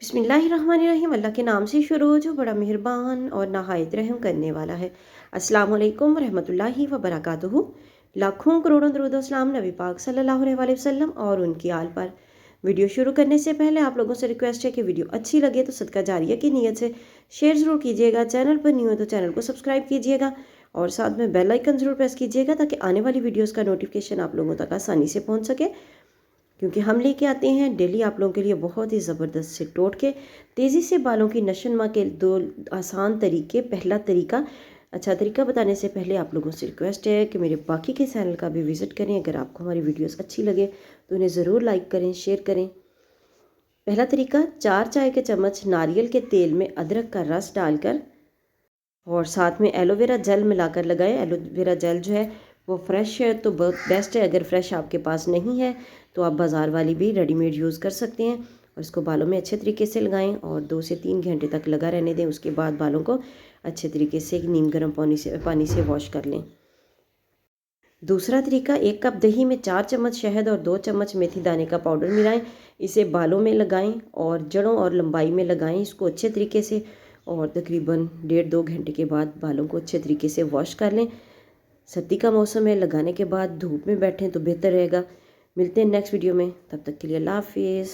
बिस्मिल्लाहिर्रहमानिर्रहीम। अल्लाह के नाम से शुरू हो जो बड़ा मेहरबान और नहायत रहम करने वाला है। अस्सलाम वालेकुम रहमतुल्लाहि व बरकातुहू। लाखों करोड़ों दरूद व सलाम नबी पाक सल्लल्लाहु अलैहि वसल्लम और उनकी आल पर। वीडियो शुरू करने से पहले आप लोगों से रिक्वेस्ट है कि वीडियो अच्छी लगे तो सदका जारिया की नीयत से शेयर ज़रूर कीजिएगा। चैनल पर न्यू है तो चैनल को सब्सक्राइब कीजिएगा और साथ में बेल आइकन ज़रूर प्रेस कीजिएगा ताकि आने वाली वीडियोज़ का नोटिफिकेशन आप लोगों तक आसानी से पहुँच सके, क्योंकि हम लेके आते हैं डेली आप लोगों के लिए बहुत ही ज़बरदस्त से टोटके तेज़ी से बालों की नशोनुमा के दो आसान तरीके। पहला तरीका, अच्छा तरीका बताने से पहले आप लोगों से रिक्वेस्ट है कि मेरे बाकी के चैनल का भी विज़िट करें। अगर आपको हमारी वीडियोस अच्छी लगे तो उन्हें ज़रूर लाइक करें, शेयर करें। पहला तरीका, 4 चाय के चम्मच नारियल के तेल में अदरक का रस डालकर और साथ में एलोवेरा जेल मिलाकर लगाएं। एलोवेरा जेल जो है वो फ्रेश है तो बहुत बेस्ट है। अगर फ्रेश आपके पास नहीं है तो आप बाज़ार वाली भी रेडीमेड यूज़ कर सकते हैं और इसको बालों में अच्छे तरीके से लगाएं और 2 से 3 घंटे तक लगा रहने दें। उसके बाद बालों को अच्छे तरीके से नीम गर्म पानी से वॉश कर लें। दूसरा तरीका, 1 कप दही में 4 चम्मच शहद और 2 चम्मच मेथी दाने का पाउडर मिलाएं। इसे बालों में लगाएं और जड़ों और लंबाई में लगाएं इसको अच्छे तरीके से और तकरीबन 1.5-2 घंटे के बाद बालों को अच्छे तरीके से वॉश कर लें। सर्दी का मौसम है, लगाने के बाद धूप में बैठें तो बेहतर रहेगा। मिलते हैं नेक्स्ट वीडियो में, तब तक के लिए अल्लाह हाफिज़।